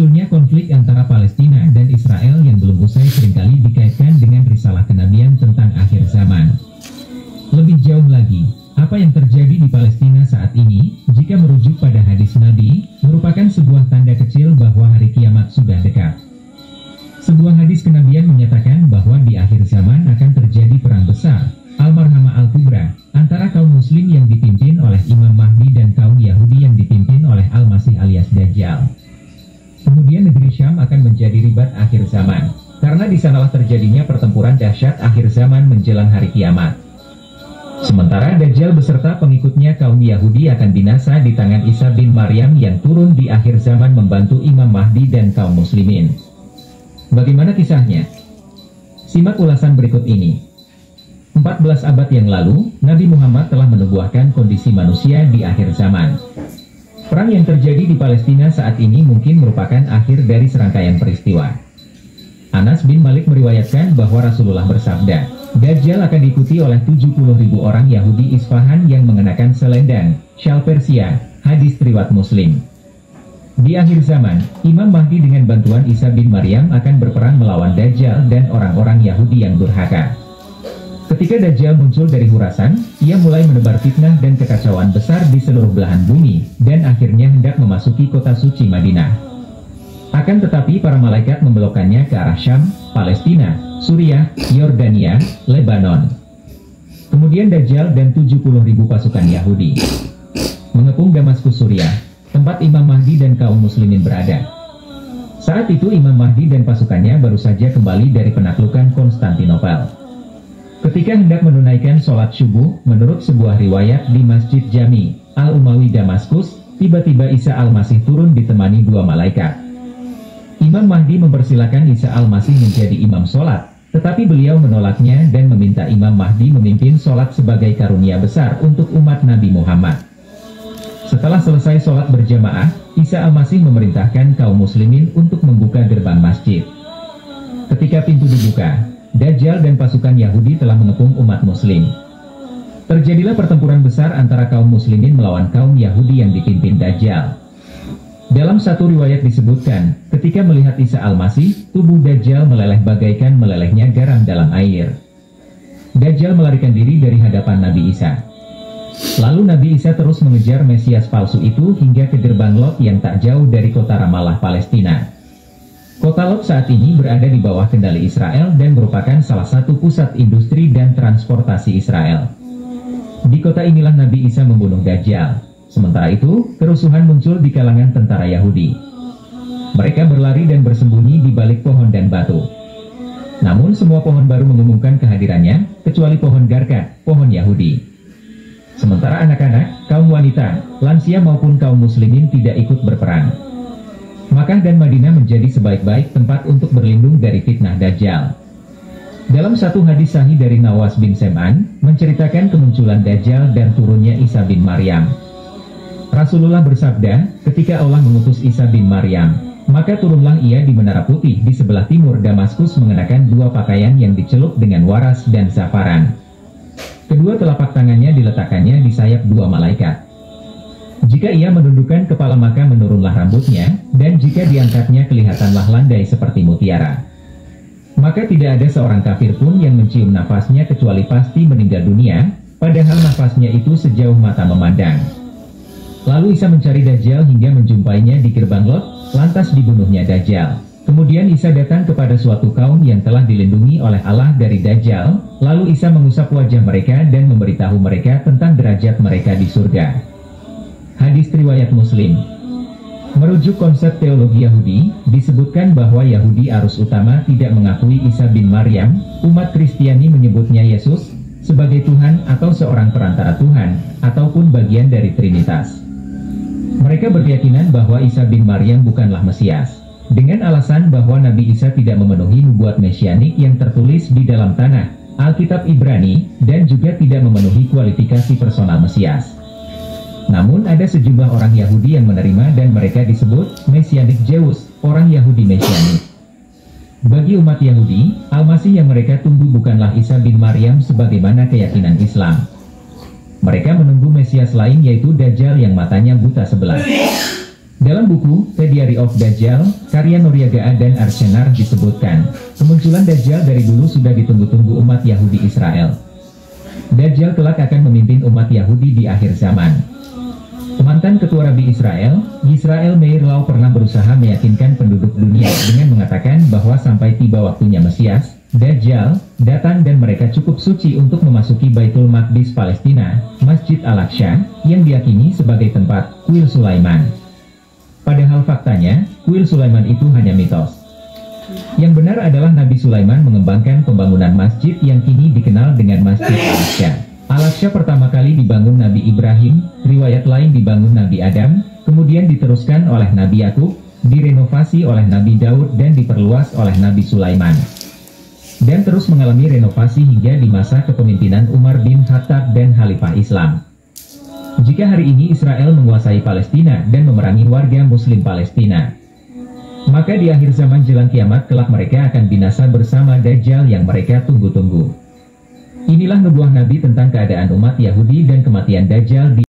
Munculnya konflik antara Palestina dan Israel yang belum usai seringkali dikaitkan dengan risalah kenabian tentang akhir zaman. Lebih jauh lagi, apa yang terjadi di Palestina saat ini, jika merujuk pada hadis Nabi, merupakan sebuah tanda kecil bahwa hari kiamat sudah dekat. Sebuah hadis kenabian menyatakan bahwa di akhir zaman akan terjadi perang besar, Al-Marhamah Al-Kubra, antara kaum muslim yang dipimpin oleh Imam Mahdi dan kaum Yahudi yang dipimpin oleh Al-Masih alias Dajjal. Kemudian negeri Syam akan menjadi ribat akhir zaman, karena di sanalah terjadinya pertempuran dahsyat akhir zaman menjelang hari kiamat. Sementara Dajjal beserta pengikutnya kaum Yahudi akan binasa di tangan Isa bin Maryam yang turun di akhir zaman membantu Imam Mahdi dan kaum muslimin. Bagaimana kisahnya? Simak ulasan berikut ini. 14 abad yang lalu, Nabi Muhammad telah menubuahkan kondisi manusia di akhir zaman. Perang yang terjadi di Palestina saat ini mungkin merupakan akhir dari serangkaian peristiwa. Anas bin Malik meriwayatkan bahwa Rasulullah bersabda, Dajjal akan diikuti oleh 70.000 orang Yahudi Isfahan yang mengenakan selendang, syal Persia, hadis riwayat Muslim. Di akhir zaman, Imam Mahdi dengan bantuan Isa bin Maryam akan berperang melawan Dajjal dan orang-orang Yahudi yang durhaka. Ketika Dajjal muncul dari Khurasan, ia mulai menebar fitnah dan kekacauan besar di seluruh belahan bumi, dan akhirnya hendak memasuki kota suci Madinah. Akan tetapi para malaikat membelokkannya ke arah Syam, Palestina, Suriah, Yordania, Lebanon. Kemudian Dajjal dan 70.000 pasukan Yahudi mengepung Damaskus, Suriah, tempat Imam Mahdi dan kaum muslimin berada. Saat itu Imam Mahdi dan pasukannya baru saja kembali dari penaklukan Konstantinopel. Ketika hendak menunaikan sholat subuh, menurut sebuah riwayat di Masjid Jami Al-Umawi Damaskus, tiba-tiba Isa Al-Masih turun ditemani 2 malaikat. Imam Mahdi mempersilakan Isa Al-Masih menjadi imam sholat, tetapi beliau menolaknya dan meminta Imam Mahdi memimpin sholat sebagai karunia besar untuk umat Nabi Muhammad. Setelah selesai sholat berjamaah, Isa Al-Masih memerintahkan kaum muslimin untuk membuka gerbang masjid. Ketika pintu dibuka, Dajjal dan pasukan Yahudi telah mengepung umat muslim. Terjadilah pertempuran besar antara kaum muslimin melawan kaum Yahudi yang dipimpin Dajjal. Dalam satu riwayat disebutkan, ketika melihat Isa Al-Masih, tubuh Dajjal meleleh bagaikan melelehnya garam dalam air. Dajjal melarikan diri dari hadapan Nabi Isa. Lalu Nabi Isa terus mengejar Mesias palsu itu hingga ke gerbang Lot yang tak jauh dari kota Ramallah, Palestina. Kota Lot saat ini berada di bawah kendali Israel dan merupakan salah satu pusat industri dan transportasi Israel. Di kota inilah Nabi Isa membunuh Dajjal. Sementara itu, kerusuhan muncul di kalangan tentara Yahudi. Mereka berlari dan bersembunyi di balik pohon dan batu. Namun semua pohon baru mengumumkan kehadirannya, kecuali pohon Garkat, pohon Yahudi. Sementara anak-anak, kaum wanita, lansia maupun kaum muslimin tidak ikut berperang. Makkah dan Madinah menjadi sebaik-baik tempat untuk berlindung dari fitnah Dajjal. Dalam satu hadis sahih dari Nawas bin Sem'an, menceritakan kemunculan Dajjal dan turunnya Isa bin Maryam. Rasulullah bersabda, ketika Allah mengutus Isa bin Maryam, maka turunlah ia di Menara Putih di sebelah timur Damaskus mengenakan 2 pakaian yang dicelup dengan waras dan zafaran. Kedua telapak tangannya diletakkannya di sayap 2 malaikat. Jika ia menundukkan kepala maka menurunlah rambutnya, dan jika diangkatnya kelihatanlah landai seperti mutiara. Maka tidak ada seorang kafir pun yang mencium nafasnya kecuali pasti meninggal dunia, padahal nafasnya itu sejauh mata memandang. Lalu Isa mencari Dajjal hingga menjumpainya di gerbang Lot, lantas dibunuhnya Dajjal. Kemudian Isa datang kepada suatu kaum yang telah dilindungi oleh Allah dari Dajjal, lalu Isa mengusap wajah mereka dan memberitahu mereka tentang derajat mereka di surga. Hadis riwayat Muslim. Merujuk konsep teologi Yahudi, disebutkan bahwa Yahudi arus utama tidak mengakui Isa bin Maryam, umat Kristiani menyebutnya Yesus sebagai Tuhan atau seorang perantara Tuhan, ataupun bagian dari Trinitas. Mereka berkeyakinan bahwa Isa bin Maryam bukanlah Mesias, dengan alasan bahwa Nabi Isa tidak memenuhi nubuat mesianik yang tertulis di dalam tanah, Alkitab Ibrani, dan juga tidak memenuhi kualifikasi personal Mesias. Namun ada sejumlah orang Yahudi yang menerima dan mereka disebut Mesianik Jews, orang Yahudi Mesianik. Bagi umat Yahudi, Al-Masih yang mereka tunggu bukanlah Isa bin Maryam sebagaimana keyakinan Islam. Mereka menunggu Mesias lain yaitu Dajjal yang matanya buta sebelah. Dalam buku The Diary of Dajjal, karya Nuryagaa dan Arsenar disebutkan, kemunculan Dajjal dari dulu sudah ditunggu-tunggu umat Yahudi Israel. Dajjal kelak akan memimpin umat Yahudi di akhir zaman. Mantan Ketua Rabi Israel, Yisrael Meir Lau pernah berusaha meyakinkan penduduk dunia dengan mengatakan bahwa sampai tiba waktunya Mesias, Dajjal, datang dan mereka cukup suci untuk memasuki Baitul Maqdis Palestina, Masjid Al-Aqsa, yang diyakini sebagai tempat kuil Sulaiman. Padahal faktanya, kuil Sulaiman itu hanya mitos. Yang benar adalah Nabi Sulaiman mengembangkan pembangunan masjid yang kini dikenal dengan Masjid Al-Aqsa. Al-Aqsa pertama kali dibangun Nabi Ibrahim, riwayat lain dibangun Nabi Adam, kemudian diteruskan oleh Nabi Yakub, direnovasi oleh Nabi Daud dan diperluas oleh Nabi Sulaiman. Dan terus mengalami renovasi hingga di masa kepemimpinan Umar bin Khattab dan Khalifah Islam. Jika hari ini Israel menguasai Palestina dan memerangi warga Muslim Palestina, maka di akhir zaman jelang kiamat kelak mereka akan binasa bersama Dajjal yang mereka tunggu-tunggu. Inilah nubuah Nabi tentang keadaan umat Yahudi dan kematian Dajjal di